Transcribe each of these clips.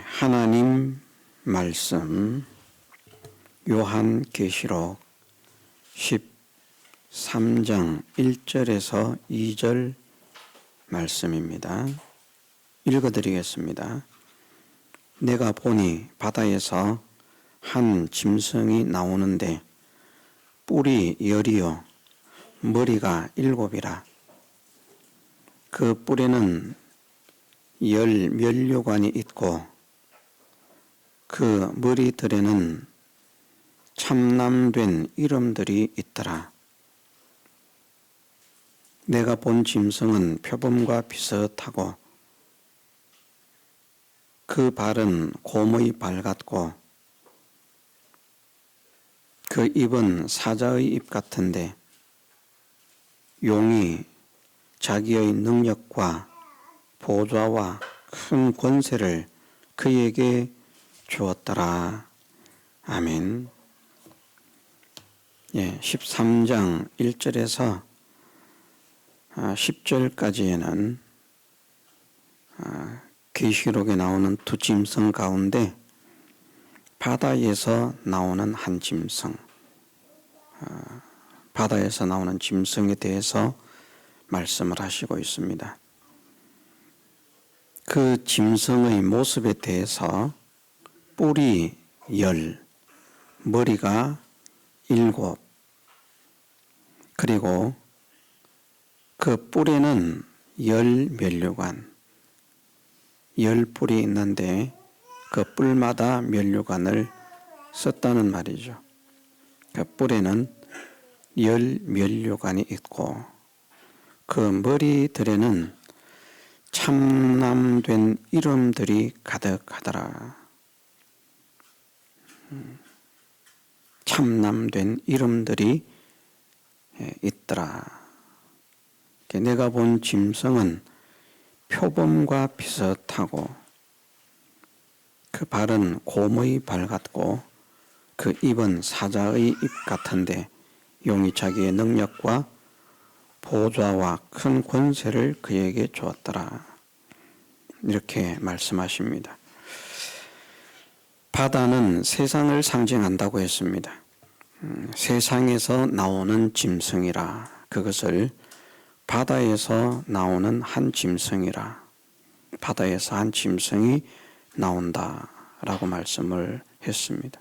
하나님 말씀 요한계시록 13장 1절에서 2절 말씀입니다. 읽어드리겠습니다. 내가 보니 바다에서 한 짐승이 나오는데 뿔이 10이요 머리가 7이라. 그 뿔에는 10 면류관이 있고 그 머리들에는 참남된 이름들이 있더라. 내가 본 짐승은 표범과 비슷하고 그 발은 곰의 발 같고 그 입은 사자의 입 같은데 용이 자기의 능력과 보좌와 큰 권세를 그에게 주었더라. 아멘. 13장 1절에서 10절까지에는 계시록에 나오는 두 짐승 가운데 바다에서 나오는 한 짐승, 바다에서 나오는 짐승에 대해서 말씀을 하시고 있습니다. 그 짐승의 모습에 대해서 뿔이 10, 머리가 7, 그리고 그 뿔에는 10 면류관, 10뿔이 있는데 그 뿔마다 면류관을 썼다는 말이죠. 그 뿔에는 10 면류관이 있고 그 머리들에는 참남된 이름들이 가득하더라. 참남된 이름들이 있더라. 내가 본 짐승은 표범과 비슷하고 그 발은 곰의 발 같고 그 입은 사자의 입 같은데 용이 자기의 능력과 보좌와 큰 권세를 그에게 주었더라. 이렇게 말씀하십니다. 바다는 세상을 상징한다고 했습니다. 세상에서 나오는 짐승이라. 그것을 바다에서 나오는 한 짐승이라. 바다에서 한 짐승이 나온다라고 말씀을 했습니다.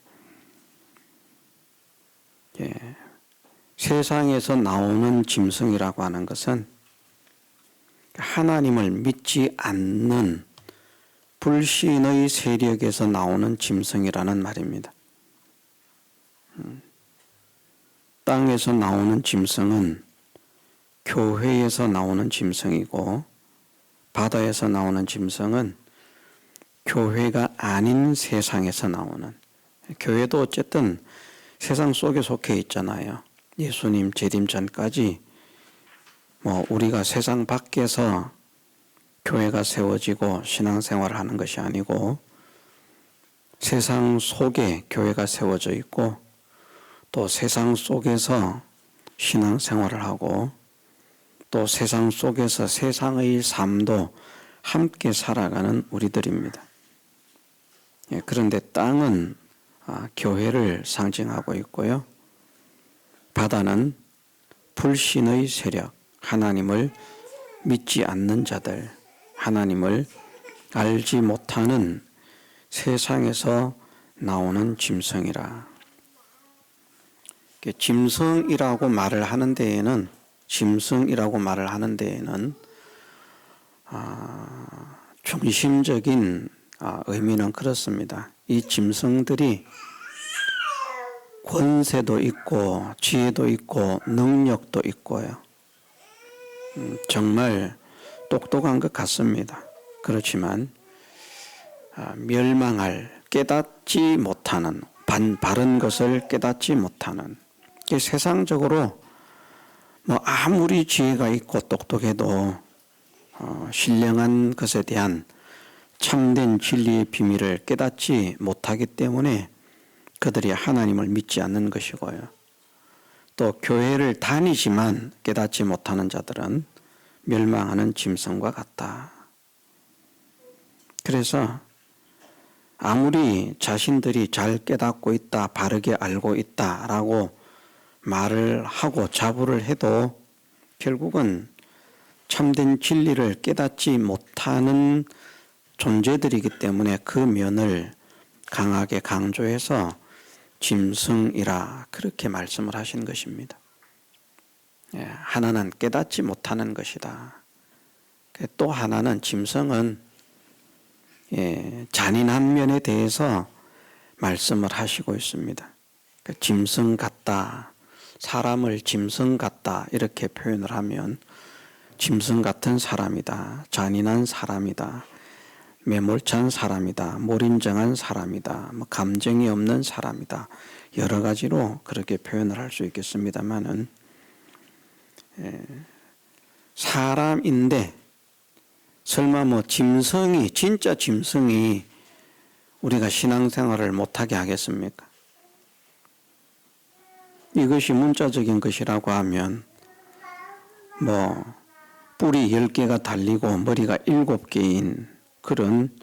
세상에서 나오는 짐승이라고 하는 것은 하나님을 믿지 않는 불신의 세력에서 나오는 짐승이라는 말입니다. 땅에서 나오는 짐승은 교회에서 나오는 짐승이고 바다에서 나오는 짐승은 교회가 아닌 세상에서 나오는, 교회도 어쨌든 세상 속에 속해 있잖아요. 예수님 재림 전까지 우리가 세상 밖에서 교회가 세워지고 신앙생활을 하는 것이 아니고 세상 속에 교회가 세워져 있고 또 세상 속에서 신앙생활을 하고 또 세상 속에서 세상의 삶도 함께 살아가는 우리들입니다. 그런데 땅은 교회를 상징하고 있고요. 바다는 불신의 세력, 하나님을 믿지 않는 자들, 하나님을 알지 못하는 세상에서 나오는 짐승이라. 짐승이라고 말을 하는 데에는 중심적인 의미는 그렇습니다. 이 짐승들이 권세도 있고 지혜도 있고 능력도 있고요. 정말 똑똑한 것 같습니다. 그렇지만 멸망할, 깨닫지 못하는, 바른 것을 깨닫지 못하는, 세상적으로 아무리 지혜가 있고 똑똑해도 신령한 것에 대한 참된 진리의 비밀을 깨닫지 못하기 때문에 그들이 하나님을 믿지 않는 것이고요. 또 교회를 다니지만 깨닫지 못하는 자들은 멸망하는 짐승과 같다. 그래서 아무리 자신들이 잘 깨닫고 있다, 바르게 알고 있다라고 말을 하고 자부를 해도 결국은 참된 진리를 깨닫지 못하는 존재들이기 때문에 그 면을 강하게 강조해서 짐승이라 그렇게 말씀을 하신 것입니다. 하나는 깨닫지 못하는 것이다. 또 하나는 짐승은 잔인한 면에 대해서 말씀을 하시고 있습니다. 짐승 같다, 사람을 짐승 같다 이렇게 표현을 하면 짐승 같은 사람이다, 잔인한 사람이다, 매몰찬 사람이다, 몰인정한 사람이다, 감정이 없는 사람이다, 여러 가지로 그렇게 표현을 할 수 있겠습니다만은 사람인데 설마 짐승이, 진짜 짐승이 우리가 신앙생활을 못하게 하겠습니까? 이것이 문자적인 것이라고 하면 뿔이 10개가 달리고 머리가 7개인 그런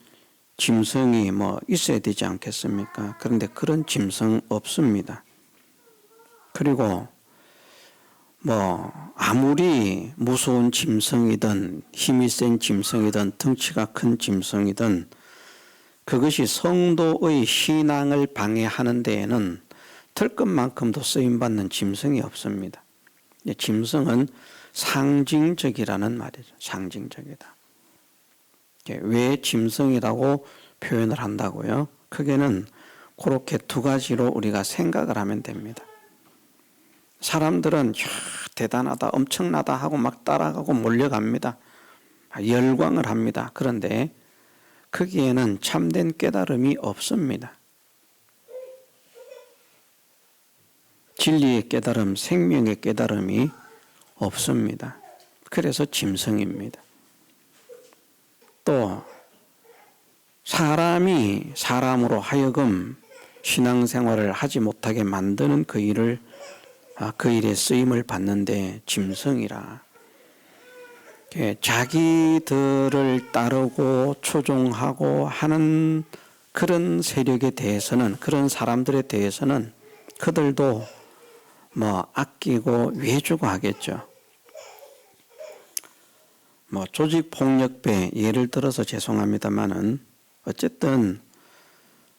짐승이 있어야 되지 않겠습니까? 그런데 그런 짐승 없습니다. 그리고 아무리 무서운 짐승이든 힘이 센 짐승이든 덩치가 큰 짐승이든 그것이 성도의 신앙을 방해하는 데에는 털끝만큼도 쓰임받는 짐승이 없습니다. 짐승은 상징적이라는 말이죠. 상징적이다. 왜 짐승이라고 표현을 한다고요? 크게는 그렇게 두 가지로 우리가 생각을 하면 됩니다. 사람들은 대단하다, 엄청나다 하고 막 따라가고 몰려갑니다. 열광을 합니다. 그런데 거기에는 참된 깨달음이 없습니다. 진리의 깨달음, 생명의 깨달음이 없습니다. 그래서 짐승입니다. 또 사람이 사람으로 하여금 신앙생활을 하지 못하게 만드는 그 일에 쓰임을 받는데 짐승이라. 자기들을 따르고 추종하고 하는 그런 세력에 대해서는, 그런 사람들에 대해서는 그들도 아끼고 위해주고 하겠죠. 조직폭력배 예를 들어서 죄송합니다만은 어쨌든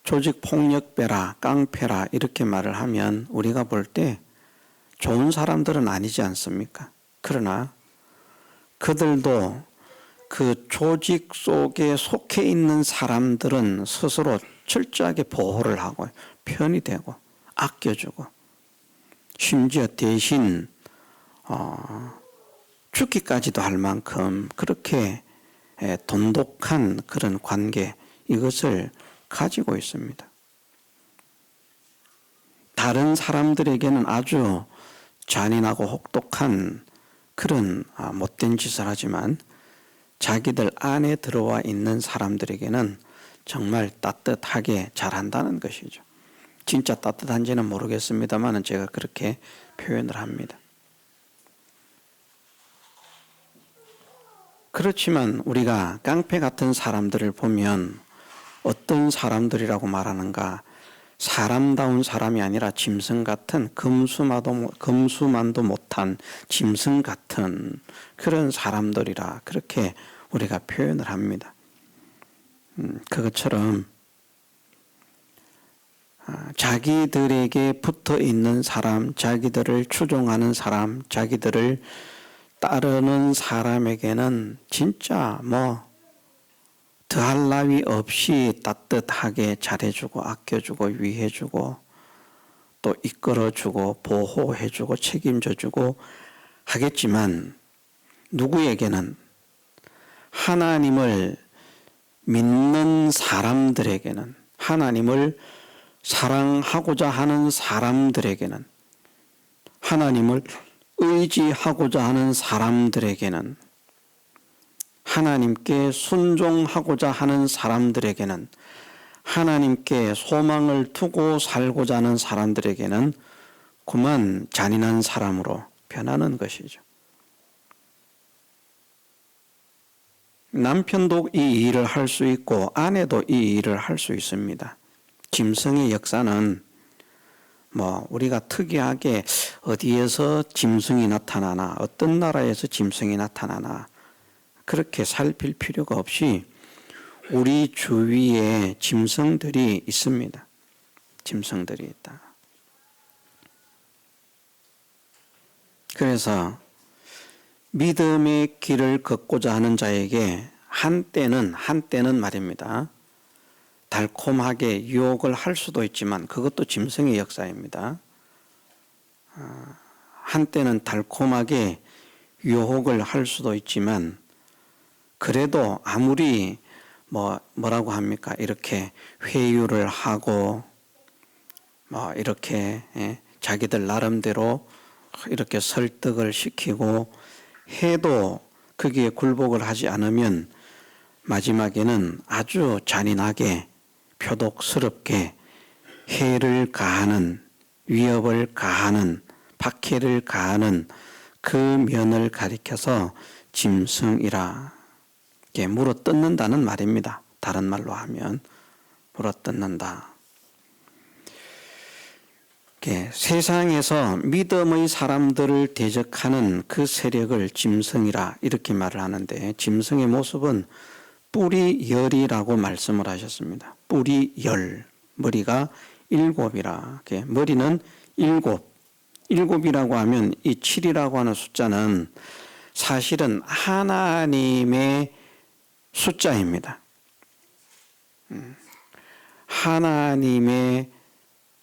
조직폭력배라 깡패라 이렇게 말을 하면 우리가 볼 때 좋은 사람들은 아니지 않습니까? 그러나 그들도 그 조직 속에 속해 있는 사람들은 스스로 철저하게 보호를 하고 편이 되고 아껴주고 심지어 대신 죽기까지도 할 만큼 그렇게 돈독한 그런 관계, 이것을 가지고 있습니다. 다른 사람들에게는 아주 잔인하고 혹독한 그런 못된 짓을 하지만 자기들 안에 들어와 있는 사람들에게는 정말 따뜻하게 잘한다는 것이죠. 진짜 따뜻한지는 모르겠습니다만 제가 그렇게 표현을 합니다. 그렇지만 우리가 깡패 같은 사람들을 보면 어떤 사람들이라고 말하는가? 사람다운 사람이 아니라 짐승 같은 금수만도 못한 짐승 같은 그런 사람들이라 그렇게 우리가 표현을 합니다. 그것처럼 자기들에게 붙어 있는 사람, 자기들을 추종하는 사람, 자기들을 따르는 사람에게는 진짜 더할 나위 없이 따뜻하게 잘해주고 아껴주고 위해주고 또 이끌어주고 보호해주고 책임져주고 하겠지만 누구에게는 하나님을 믿는 사람들에게는 하나님을 사랑하고자 하는 사람들에게는 하나님을 의지하고자 하는 사람들에게는 하나님께 순종하고자 하는 사람들에게는 하나님께 소망을 두고 살고자 하는 사람들에게는 그만 잔인한 사람으로 변하는 것이죠. 남편도 이 일을 할 수 있고 아내도 이 일을 할 수 있습니다. 짐승의 역사는 우리가 특이하게 어디에서 짐승이 나타나나 어떤 나라에서 짐승이 나타나나 그렇게 살필 필요가 없이 우리 주위에 짐승들이 있습니다. 짐승들이 있다. 그래서 믿음의 길을 걷고자 하는 자에게 한때는 말입니다. 달콤하게 유혹을 할 수도 있지만 그것도 짐승의 역사입니다. 한때는 달콤하게 유혹을 할 수도 있지만 그래도 아무리 뭐라고 합니까? 이렇게 회유를 하고 이렇게 자기들 나름대로 이렇게 설득을 시키고 해도 거기에 굴복을 하지 않으면 마지막에는 아주 잔인하게 표독스럽게 해를 가하는 위협을 가하는 박해를 가하는 그 면을 가리켜서 짐승이라 물어뜯는다는 말입니다. 다른 말로 하면 물어뜯는다. 세상에서 믿음의 사람들을 대적하는 그 세력을 짐승이라 이렇게 말을 하는데 짐승의 모습은 뿌리열이라고 말씀을 하셨습니다. 뿌리열, 머리가 7이라. 머리는 7. 7이라고 하면 이 7이라고 하는 숫자는 사실은 하나님의 숫자입니다. 하나님의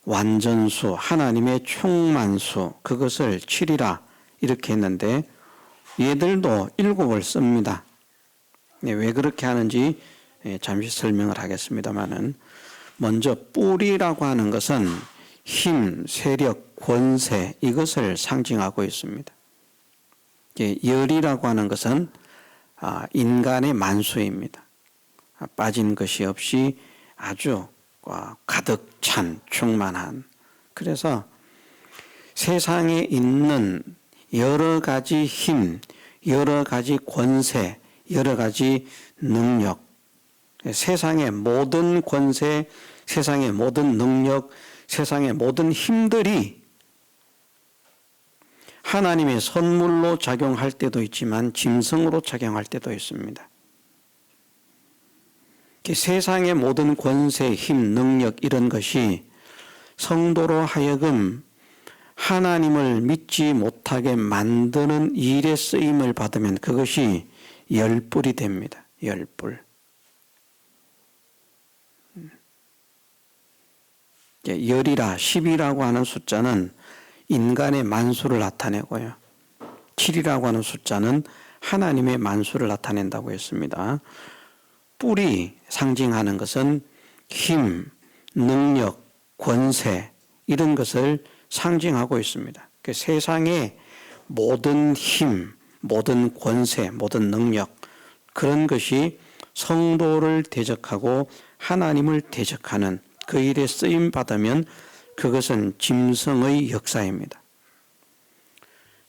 완전수, 하나님의 충만수, 그것을 7이라 이렇게 했는데 얘들도 7을 씁니다. 왜 그렇게 하는지 잠시 설명을 하겠습니다만은 먼저 뿌리라고 하는 것은 힘, 세력, 권세 이것을 상징하고 있습니다. 열이라고 하는 것은 인간의 만수입니다. 빠진 것이 없이 아주 가득 찬 충만한. 그래서 세상에 있는 여러 가지 힘, 여러 가지 권세, 여러 가지 능력, 세상의 모든 권세, 세상의 모든 능력, 세상의 모든 힘들이 하나님의 선물로 작용할 때도 있지만 짐승으로 작용할 때도 있습니다. 세상의 모든 권세, 힘, 능력 이런 것이 성도로 하여금 하나님을 믿지 못하게 만드는 일에 쓰임을 받으면 그것이 열불이 됩니다. 열불. 열이라 10이라고 하는 숫자는 인간의 만수를 나타내고요. 7이라고 하는 숫자는 하나님의 만수를 나타낸다고 했습니다. 뿔이 상징하는 것은 힘, 능력, 권세 이런 것을 상징하고 있습니다. 그 세상의 모든 힘, 모든 권세, 모든 능력 그런 것이 성도를 대적하고 하나님을 대적하는 그 일에 쓰임 받으면 그것은 짐승의 역사입니다.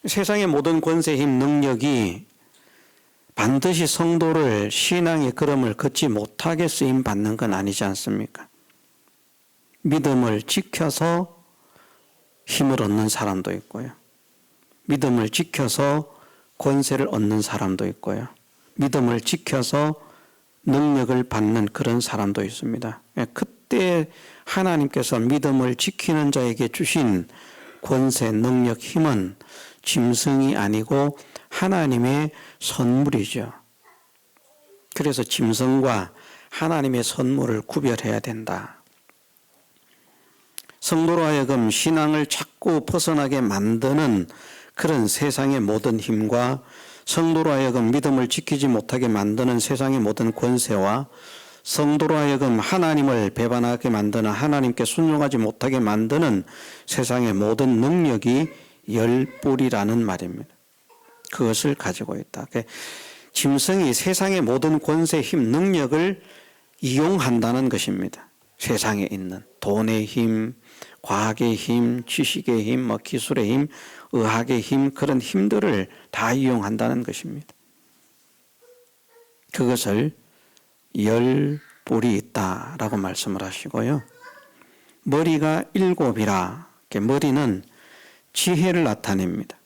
세상의 모든 권세, 힘, 능력이 반드시 성도를 신앙의 걸음을 걷지 못하게 쓰임 받는 건 아니지 않습니까? 믿음을 지켜서 힘을 얻는 사람도 있고요. 믿음을 지켜서 권세를 얻는 사람도 있고요. 믿음을 지켜서 능력을 받는 그런 사람도 있습니다. 그때 하나님께서 믿음을 지키는 자에게 주신 권세, 능력, 힘은 짐승이 아니고 하나님의 선물이죠. 그래서 짐승과 하나님의 선물을 구별해야 된다. 성도로 하여금 신앙을 자꾸 벗어나게 만드는 그런 세상의 모든 힘과 성도로 하여금 믿음을 지키지 못하게 만드는 세상의 모든 권세와 성도로 하여금 하나님을 배반하게 만드는 하나님께 순종하지 못하게 만드는 세상의 모든 능력이 열뿔이라는 말입니다. 그것을 가지고 있다. 짐승이 세상의 모든 권세, 힘, 능력을 이용한다는 것입니다. 세상에 있는 돈의 힘, 과학의 힘, 지식의 힘, 기술의 힘, 의학의 힘 그런 힘들을 다 이용한다는 것입니다. 그것을 열 뿔이 있다라고 말씀을 하시고요. 머리가 7이라. 머리는 지혜를 나타냅니다.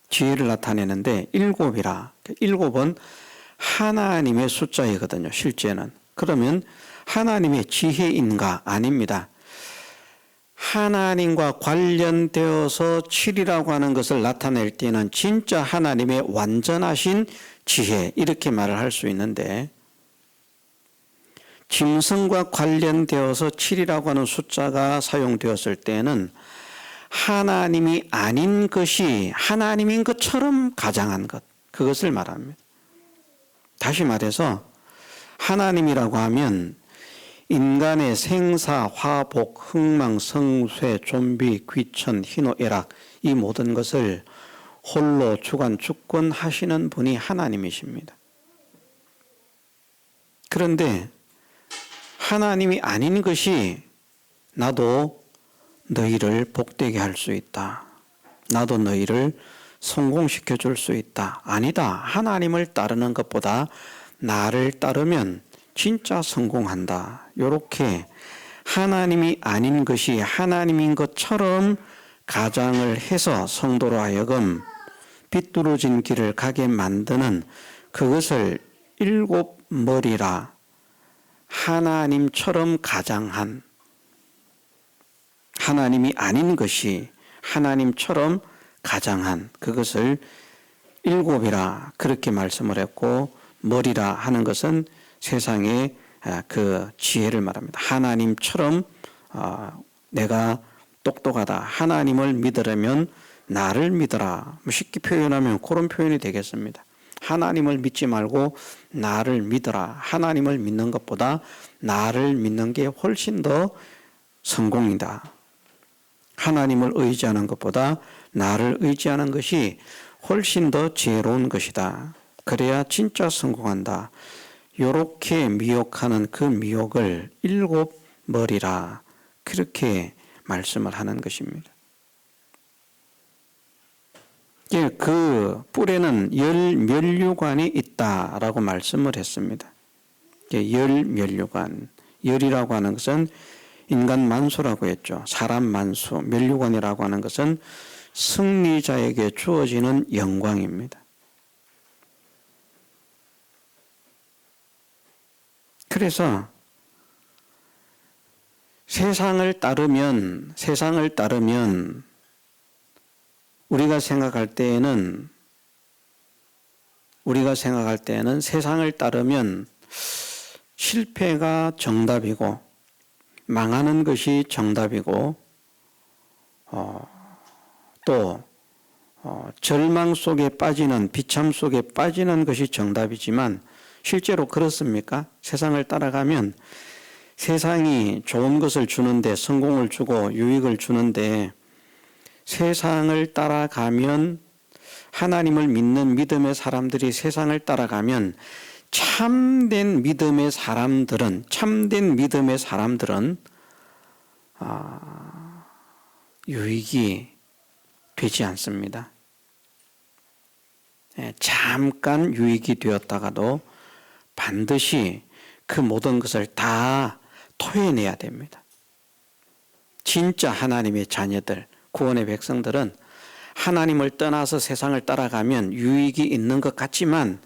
지혜를 나타내는데 7이라. 7은 하나님의 숫자이거든요. 실제는. 그러면 하나님의 지혜인가? 아닙니다. 하나님과 관련되어서 7이라고 하는 것을 나타낼 때는 진짜 하나님의 완전하신 지혜, 이렇게 말을 할 수 있는데, 짐승과 관련되어서 7이라고 하는 숫자가 사용되었을 때는 하나님이 아닌 것이 하나님인 것처럼 가장한 것, 그것을 말합니다. 다시 말해서 하나님이라고 하면 인간의 생사, 화복, 흥망, 성쇠, 좀비, 귀천, 희노애락, 이 모든 것을 홀로 주관, 주권하시는 분이 하나님이십니다. 그런데 하나님이 아닌 것이 나도 너희를 복되게 할 수 있다. 나도 너희를 성공시켜 줄 수 있다. 아니다. 하나님을 따르는 것보다 나를 따르면 진짜 성공한다. 이렇게 하나님이 아닌 것이 하나님인 것처럼 가장을 해서 성도로 하여금 비뚤어진 길을 가게 만드는, 그것을 7머리라, 하나님처럼 가장한, 하나님이 아닌 것이 하나님처럼 가장한, 그것을 7이라 그렇게 말씀을 했고, 머리라 하는 것은 세상의 그 지혜를 말합니다. 하나님처럼 내가 똑똑하다. 하나님을 믿으려면 나를 믿어라. 쉽게 표현하면 그런 표현이 되겠습니다. 하나님을 믿지 말고 나를 믿어라. 하나님을 믿는 것보다 나를 믿는 게 훨씬 더 성공이다. 하나님을 의지하는 것보다 나를 의지하는 것이 훨씬 더 지혜로운 것이다. 그래야 진짜 성공한다. 이렇게 미혹하는 그 미혹을 7머리라 그렇게 말씀을 하는 것입니다. 그 뿔에는 10면류관이 있다라고 말씀을 했습니다. 10면류관, 열이라고 하는 것은 인간 만수라고 했죠. 사람 만수, 면류관이라고 하는 것은 승리자에게 주어지는 영광입니다. 그래서 세상을 따르면 우리가 생각할 때에는 세상을 따르면 실패가 정답이고 망하는 것이 정답이고 또 절망 속에 빠지는, 비참 속에 빠지는 것이 정답이지만 실제로 그렇습니까? 세상을 따라가면 세상이 좋은 것을 주는데, 성공을 주고 유익을 주는데, 세상을 따라가면, 하나님을 믿는 믿음의 사람들이 세상을 따라가면 참된 믿음의 사람들은 유익이 되지 않습니다. 잠깐 유익이 되었다가도 반드시 그 모든 것을 다 토해내야 됩니다. 진짜 하나님의 자녀들, 구원의 백성들은 하나님을 떠나서 세상을 따라가면 유익이 있는 것 같지만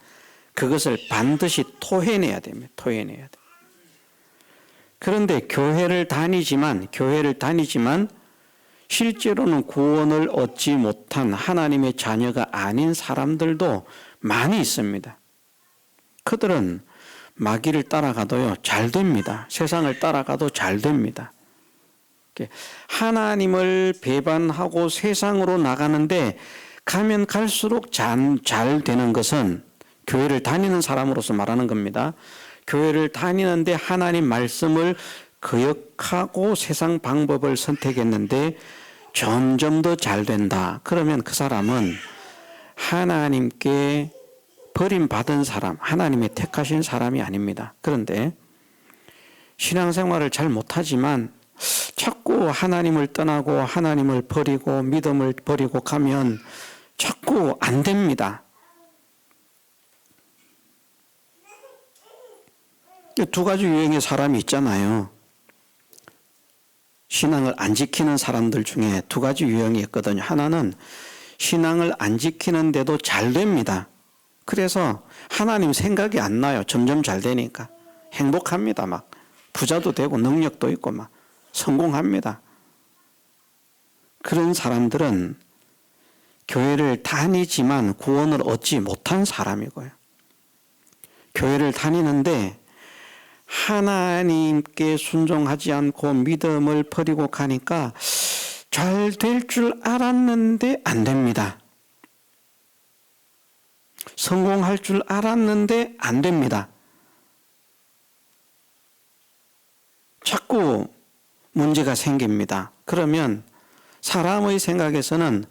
그것을 반드시 토해내야 됩니다. 토해내야 돼. 그런데 교회를 다니지만 실제로는 구원을 얻지 못한 하나님의 자녀가 아닌 사람들도 많이 있습니다. 그들은 마귀를 따라가도요, 잘 됩니다. 세상을 따라가도 잘 됩니다. 하나님을 배반하고 세상으로 나가는데 가면 갈수록 잘 되는 것은 교회를 다니는 사람으로서 말하는 겁니다. 교회를 다니는데 하나님 말씀을 거역하고 세상 방법을 선택했는데 점점 더 잘 된다. 그러면 그 사람은 하나님께 버림받은 사람, 하나님의 택하신 사람이 아닙니다. 그런데 신앙생활을 잘 못하지만 자꾸 하나님을 떠나고 하나님을 버리고 믿음을 버리고 가면 자꾸 안 됩니다. 두 가지 유형의 사람이 있잖아요. 신앙을 안 지키는 사람들 중에 두 가지 유형이 있거든요. 하나는 신앙을 안 지키는데도 잘 됩니다. 그래서 하나님 생각이 안 나요. 점점 잘 되니까. 행복합니다. 막 부자도 되고 능력도 있고 막 성공합니다. 그런 사람들은 교회를 다니지만 구원을 얻지 못한 사람이고요. 교회를 다니는데 하나님께 순종하지 않고 믿음을 버리고 가니까 잘 될 줄 알았는데 안 됩니다. 성공할 줄 알았는데 안 됩니다. 자꾸 문제가 생깁니다. 그러면 사람의 생각에서는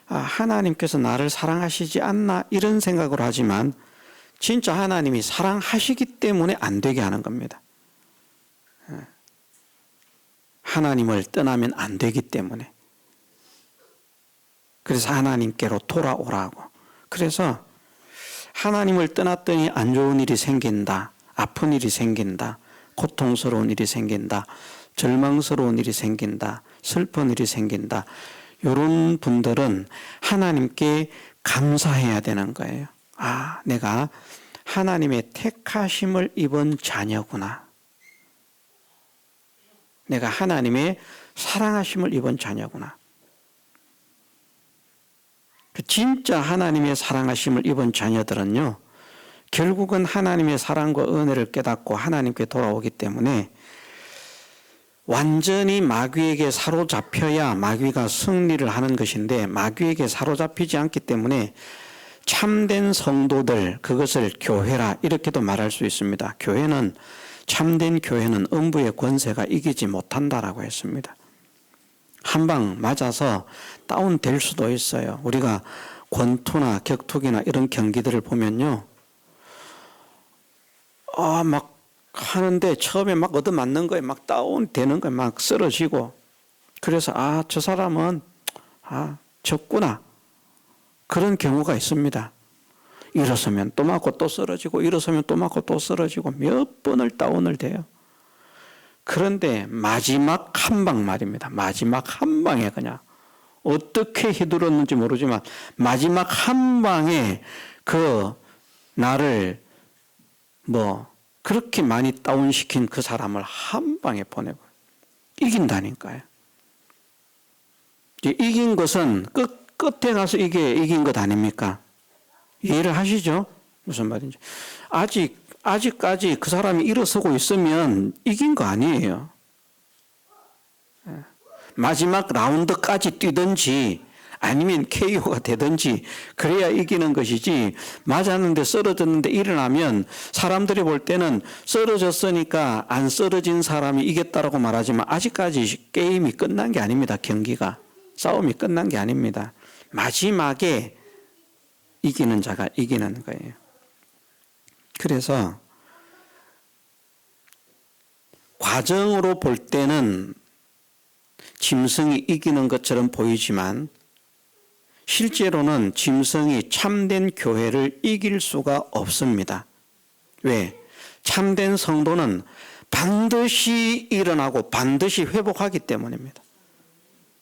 하나님께서 나를 사랑하시지 않나 이런 생각을 하지만 진짜 하나님이 사랑하시기 때문에 안 되게 하는 겁니다. 하나님을 떠나면 안 되기 때문에. 그래서 하나님께로 돌아오라고. 그래서 하나님을 떠났더니 안 좋은 일이 생긴다. 아픈 일이 생긴다. 고통스러운 일이 생긴다. 절망스러운 일이 생긴다. 슬픈 일이 생긴다. 이런 분들은 하나님께 감사해야 되는 거예요. 내가 하나님의 택하심을 입은 자녀구나. 내가 하나님의 사랑하심을 입은 자녀구나. 진짜 하나님의 사랑하심을 입은 자녀들은요, 결국은 하나님의 사랑과 은혜를 깨닫고 하나님께 돌아오기 때문에 완전히 마귀에게 사로잡혀야 마귀가 승리를 하는 것인데 마귀에게 사로잡히지 않기 때문에 참된 성도들, 그것을 교회라 이렇게도 말할 수 있습니다. 참된 교회는 음부의 권세가 이기지 못한다라고 했습니다. 한 방 맞아서 다운될 수도 있어요. 우리가 권투나 격투기나 이런 경기들을 보면요. 막 하는데 처음에 막 얻어맞는 거에 막 다운되는 거에 막 쓰러지고 그래서 저 사람은 졌구나. 그런 경우가 있습니다. 일어서면 또 맞고 또 쓰러지고 일어서면 또 맞고 또 쓰러지고 몇 번을 다운을 돼요. 그런데 마지막 한 방 말입니다. 마지막 한 방에 그냥 어떻게 휘둘렀는지 모르지만 마지막 한 방에 나를 그렇게 많이 다운시킨 그 사람을 한 방에 보내버려요. 이긴다니까요. 이긴 것은 끝에 가서 이게 이긴 것 아닙니까? 이해를 하시죠? 무슨 말인지. 아직까지 그 사람이 일어서고 있으면 이긴 거 아니에요. 마지막 라운드까지 뛰든지 아니면 KO가 되든지 그래야 이기는 것이지 맞았는데 쓰러졌는데 일어나면 사람들이 볼 때는 쓰러졌으니까 안 쓰러진 사람이 이겼다라고 말하지만 아직까지 게임이 끝난 게 아닙니다. 경기가. 싸움이 끝난 게 아닙니다. 마지막에 이기는 자가 이기는 거예요. 그래서 과정으로 볼 때는 짐승이 이기는 것처럼 보이지만 실제로는 짐승이 참된 교회를 이길 수가 없습니다. 왜? 참된 성도는 반드시 일어나고 반드시 회복하기 때문입니다.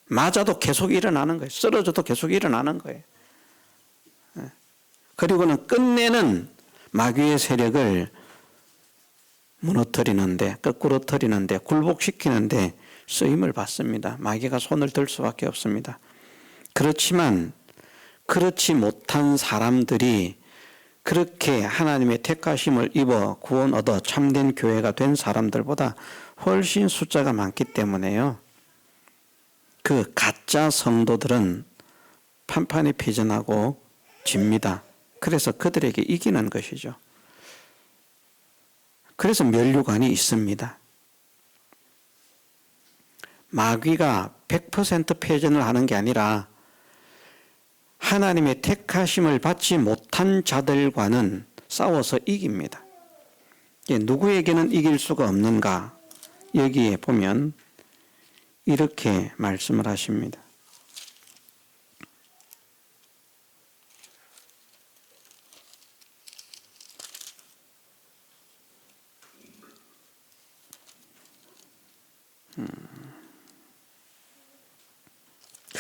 맞아도 계속 일어나는 거예요. 쓰러져도 계속 일어나는 거예요. 그리고는 끝내는 마귀의 세력을 무너뜨리는데, 거꾸로 터리는데, 굴복시키는데 쓰임을 받습니다. 마귀가 손을 들 수밖에 없습니다. 그렇지만 그렇지 못한 사람들이 그렇게 하나님의 택하심을 입어 구원 얻어 참된 교회가 된 사람들보다 훨씬 숫자가 많기 때문에요. 그 가짜 성도들은 판판이 피전하고 집니다. 그래서 그들에게 이기는 것이죠. 그래서 면류관이 있습니다. 마귀가 100% 패전을 하는 게 아니라 하나님의 택하심을 받지 못한 자들과는 싸워서 이깁니다. 누구에게는 이길 수가 없는가? 여기에 보면 이렇게 말씀을 하십니다.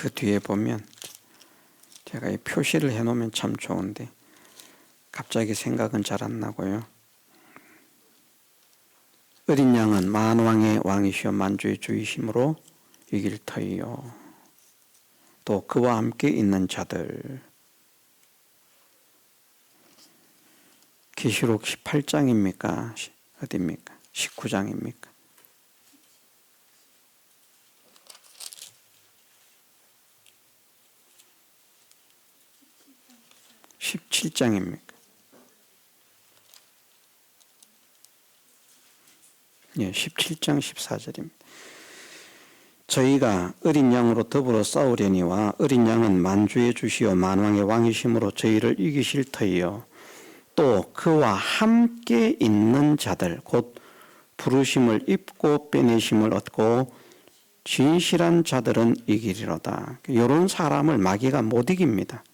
그 뒤에 보면 제가 이 표시를 해놓으면 참 좋은데 갑자기 생각은 잘 안 나고요. 어린 양은 만왕의 왕이시여 만주의 주이심으로 이길 터이요. 또 그와 함께 있는 자들. 계시록 18장입니까? 어디입니까? 19장입니까? 17장입니까? 예, 17장 14절입니다. 저희가 어린 양으로 더불어 싸우려니와 어린 양은 만주의 주시오 만왕의 왕이심으로 저희를 이기실 터이요. 또 그와 함께 있는 자들 곧 부르심을 입고 빼내심을 얻고 진실한 자들은 이기리로다. 이런 사람을 마귀가 못 이깁니다.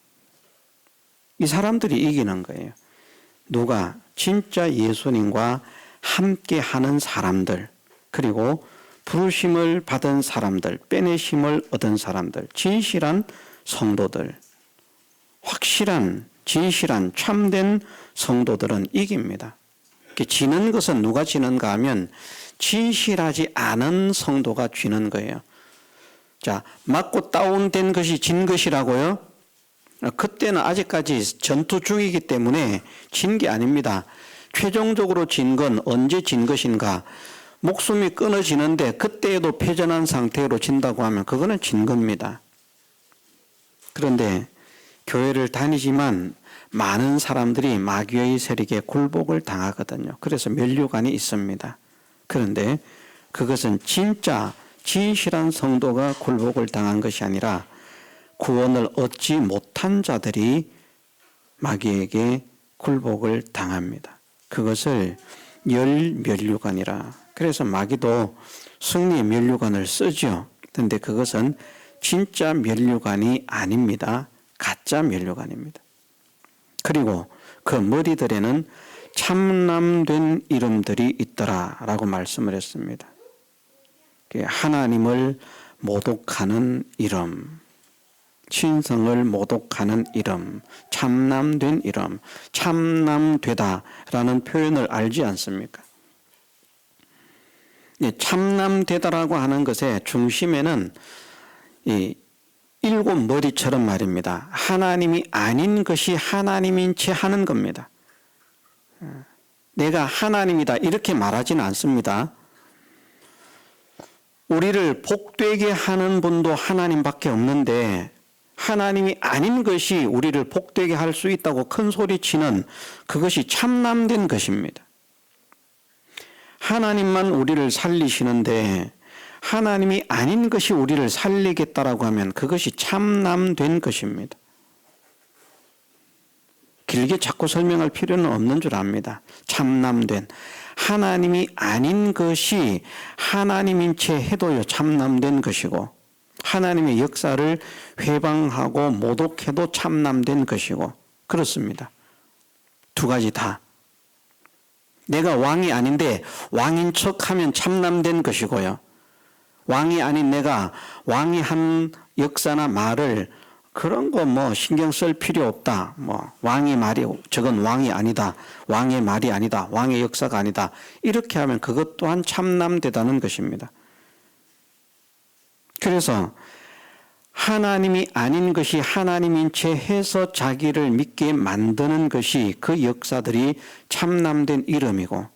이 사람들이 이기는 거예요. 누가? 진짜 예수님과 함께 하는 사람들, 그리고 부르심을 받은 사람들, 빼내심을 얻은 사람들, 진실한 성도들, 확실한 진실한 참된 성도들은 이깁니다. 지는 것은 누가 지는가 하면 진실하지 않은 성도가 지는 거예요. 자, 맞고 다운된 것이 진 것이라고요? 그때는 아직까지 전투 중이기 때문에 진 게 아닙니다. 최종적으로 진 건 언제 진 것인가? 목숨이 끊어지는데 그때에도 패전한 상태로 진다고 하면 그거는 진 겁니다. 그런데 교회를 다니지만 많은 사람들이 마귀의 세력에 굴복을 당하거든요. 그래서 면류관이 있습니다. 그런데 그것은 진짜 진실한 성도가 굴복을 당한 것이 아니라 구원을 얻지 못한 자들이 마귀에게 굴복을 당합니다. 그것을 열면류관이라. 그래서 마귀도 승리의 면류관을 쓰죠. 그런데 그것은 진짜 면류관이 아닙니다. 가짜 면류관입니다. 그리고 그 머리들에는 참남된 이름들이 있더라라고 말씀을 했습니다. 하나님을 모독하는 이름, 신성을 모독하는 이름, 참남된 이름, 참남되다라는 표현을 알지 않습니까? 참남되다라고 하는 것의 중심에는 이 일곱 머리처럼 말입니다. 하나님이 아닌 것이 하나님인 채 하는 겁니다. 내가 하나님이다 이렇게 말하지는 않습니다. 우리를 복되게 하는 분도 하나님밖에 없는데 하나님이 아닌 것이 우리를 복되게 할 수 있다고 큰 소리치는 그것이 참남된 것입니다. 하나님만 우리를 살리시는데 하나님이 아닌 것이 우리를 살리겠다라고 하면 그것이 참남된 것입니다. 길게 자꾸 설명할 필요는 없는 줄 압니다. 참남된. 하나님이 아닌 것이 하나님인 채 해도요 참남된 것이고 하나님의 역사를 회방하고 모독해도 참남된 것이고 그렇습니다. 두 가지 다. 내가 왕이 아닌데 왕인 척하면 참남된 것이고요. 왕이 아닌 내가 왕이 한 역사나 말을 그런 거 뭐 신경 쓸 필요 없다. 뭐 왕의 말이 저건 왕이 아니다. 왕의 말이 아니다. 왕의 역사가 아니다. 이렇게 하면 그것 또한 참남되다는 것입니다. 그래서 하나님이 아닌 것이 하나님인 채 해서 자기를 믿게 만드는 것이 그 역사들이 참남된 이름이고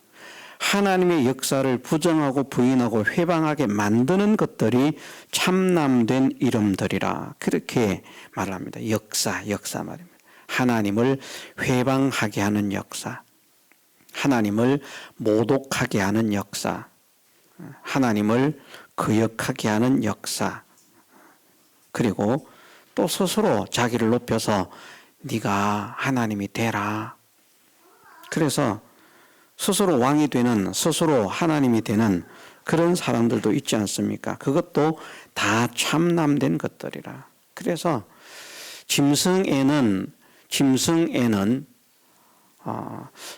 하나님의 역사를 부정하고 부인하고 회방하게 만드는 것들이 참남된 이름들이라 그렇게 말합니다. 역사 말입니다. 하나님을 회방하게 하는 역사, 하나님을 모독하게 하는 역사, 하나님을 거역하게 하는 역사, 그리고 또 스스로 자기를 높여서 네가 하나님이 되라. 그래서 스스로 왕이 되는, 스스로 하나님이 되는 그런 사람들도 있지 않습니까? 그것도 다 참남된 것들이라. 그래서 짐승에는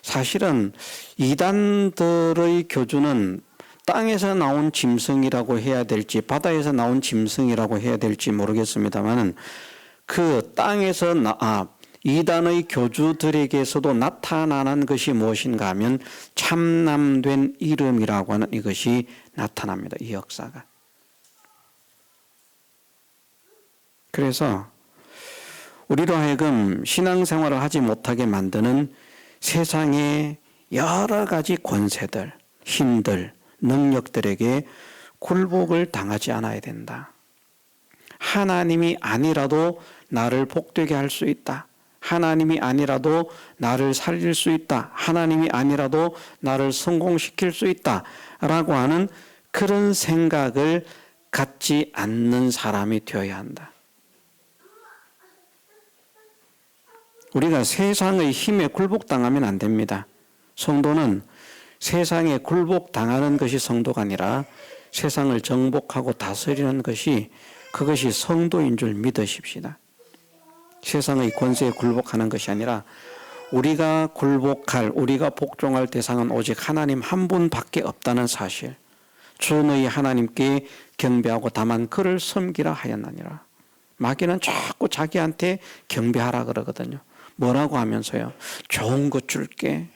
사실은 이단들의 교주는 땅에서 나온 짐승이라고 해야 될지 바다에서 나온 짐승이라고 해야 될지 모르겠습니다만은 그 땅에서 이단의 교주들에게서도 나타나는 것이 무엇인가 하면 참남된 이름이라고 하는 이것이 나타납니다. 이 역사가. 그래서 우리로 하여금 신앙생활을 하지 못하게 만드는 세상의 여러 가지 권세들, 힘들, 능력들에게 굴복을 당하지 않아야 된다. 하나님이 아니라도 나를 복되게 할 수 있다. 하나님이 아니라도 나를 살릴 수 있다. 하나님이 아니라도 나를 성공시킬 수 있다. 라고 하는 그런 생각을 갖지 않는 사람이 되어야 한다. 우리가 세상의 힘에 굴복당하면 안 됩니다. 성도는 세상에 굴복당하는 것이 성도가 아니라 세상을 정복하고 다스리는 것이 그것이 성도인 줄 믿으십시다. 세상의 권세에 굴복하는 것이 아니라 우리가 굴복할, 우리가 복종할 대상은 오직 하나님 한 분밖에 없다는 사실. 주 너희 하나님께 경배하고 다만 그를 섬기라 하였느니라. 마귀는 자꾸 자기한테 경배하라 그러거든요. 뭐라고 하면서요? 좋은 것 줄게.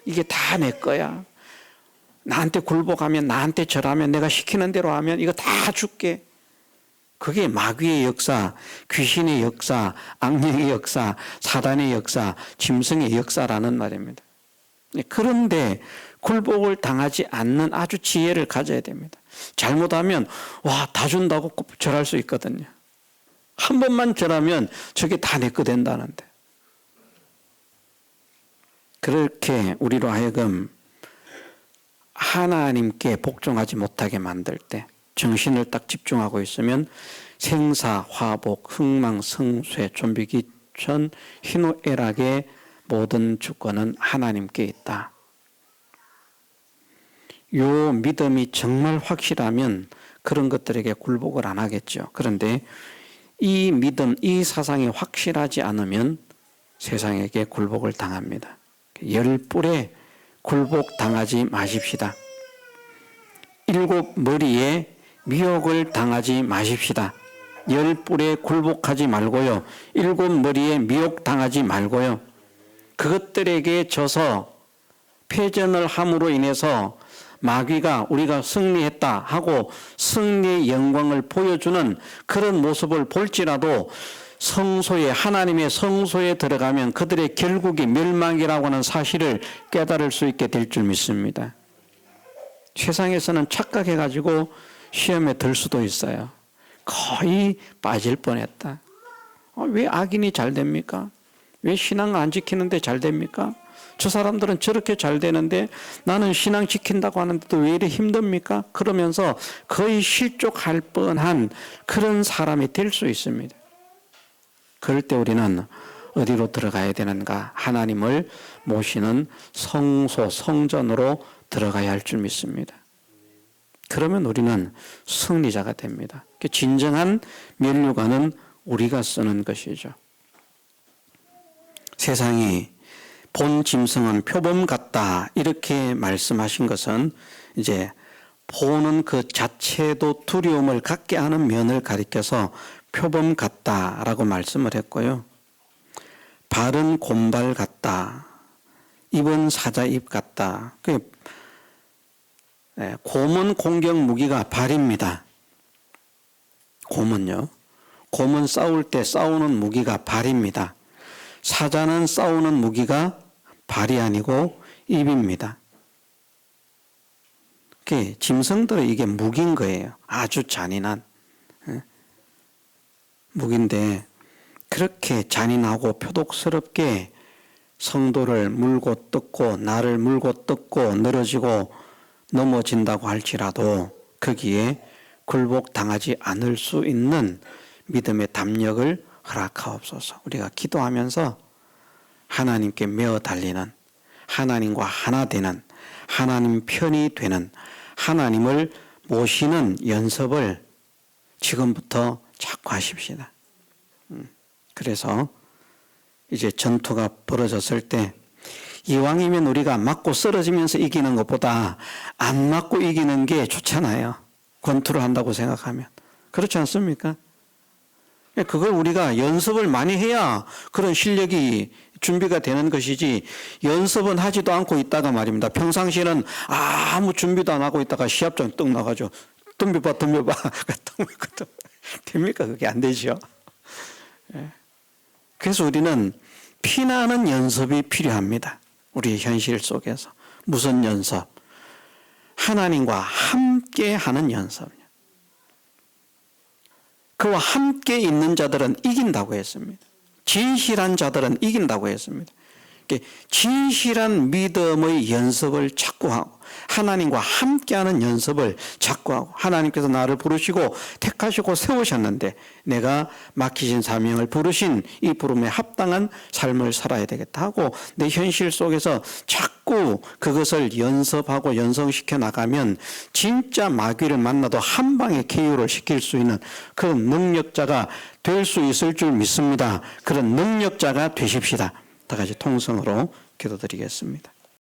이게 다 내 거야. 나한테 굴복하면, 나한테 절하면, 내가 시키는 대로 하면 이거 다 줄게. 그게 마귀의 역사, 귀신의 역사, 악령의 역사, 사단의 역사, 짐승의 역사라는 말입니다. 그런데 굴복을 당하지 않는 아주 지혜를 가져야 됩니다. 잘못하면 와, 다 준다고 절할 수 있거든요. 한 번만 절하면 저게 다 내 거 된다는데. 그렇게 우리로 하여금 하나님께 복종하지 못하게 만들 때 정신을 딱 집중하고 있으면 생사, 화복, 흥망, 성쇠, 좀비, 기천, 희노애락의 모든 주권은 하나님께 있다. 요 믿음이 정말 확실하면 그런 것들에게 굴복을 안 하겠죠. 그런데 이 믿음, 이 사상이 확실하지 않으면 세상에게 굴복을 당합니다. 열불에 굴복당하지 마십시다. 일곱 머리에 미혹을 당하지 마십시다. 열불에 굴복하지 말고요. 일곱 머리에 미혹당하지 말고요. 그것들에게 져서 패전을 함으로 인해서 마귀가 우리가 승리했다 하고 승리의 영광을 보여주는 그런 모습을 볼지라도 성소에, 하나님의 성소에 들어가면 그들의 결국이 멸망이라고 하는 사실을 깨달을 수 있게 될 줄 믿습니다. 세상에서는 착각해가지고 시험에 들 수도 있어요. 거의 빠질 뻔했다. 왜 악인이 잘 됩니까? 왜 신앙 안 지키는데 잘 됩니까? 저 사람들은 저렇게 잘 되는데 나는 신앙 지킨다고 하는데도 왜 이렇게 힘듭니까? 그러면서 거의 실족할 뻔한 그런 사람이 될 수 있습니다. 그럴 때 우리는 어디로 들어가야 되는가? 하나님을 모시는 성소, 성전으로 들어가야 할 줄 믿습니다. 그러면 우리는 승리자가 됩니다. 진정한 면류관은 우리가 쓰는 것이죠. 세상이 본 짐승은 표범 같다 이렇게 말씀하신 것은 이제 보는 그 자체도 두려움을 갖게 하는 면을 가리켜서 표범 같다라고 말씀을 했고요. 발은 곰발 같다. 입은 사자입 같다. 곰은 공격 무기가 발입니다. 곰은요. 곰은 싸울 때 싸우는 무기가 발입니다. 사자는 싸우는 무기가 발이 아니고 입입니다. 짐승들은 이게 무기인 거예요. 아주 잔인한 무기인데 그렇게 잔인하고 표독스럽게 성도를 물고 뜯고 나를 물고 뜯고 늘어지고 넘어진다고 할지라도 거기에 굴복당하지 않을 수 있는 믿음의 담력을 허락하옵소서. 우리가 기도하면서 하나님께 메어 달리는, 하나님과 하나 되는, 하나님 편이 되는, 하나님을 모시는 연습을 지금부터 자꾸 하십시다. 그래서 이제 전투가 벌어졌을 때 이왕이면 우리가 맞고 쓰러지면서 이기는 것보다 안 맞고 이기는 게 좋잖아요. 권투를 한다고 생각하면. 그렇지 않습니까? 그걸 우리가 연습을 많이 해야 그런 실력이 준비가 되는 것이지, 연습은 하지도 않고 있다가 말입니다. 평상시에는 아무 준비도 안 하고 있다가 시합장 떡 나가죠. 덤벼봐. 됩니까? 그게 안 되죠. 그래서 우리는 피나는 연습이 필요합니다. 우리의 현실 속에서. 무슨 연습? 하나님과 함께 하는 연습. 그와 함께 있는 자들은 이긴다고 했습니다. 진실한 자들은 이긴다고 했습니다. 진실한 믿음의 연습을 자꾸 하고, 하나님과 함께하는 연습을 자꾸 하고, 하나님께서 나를 부르시고 택하시고 세우셨는데 내가 맡기신 사명을, 부르신 이 부름에 합당한 삶을 살아야 되겠다 하고, 내 현실 속에서 자꾸 그것을 연습하고 연성시켜 나가면 진짜 마귀를 만나도 한 방에 KO를 시킬 수 있는 그런 능력자가 될 수 있을 줄 믿습니다. 그런 능력자가 되십시다. 다 같이 통성으로 기도드리겠습니다.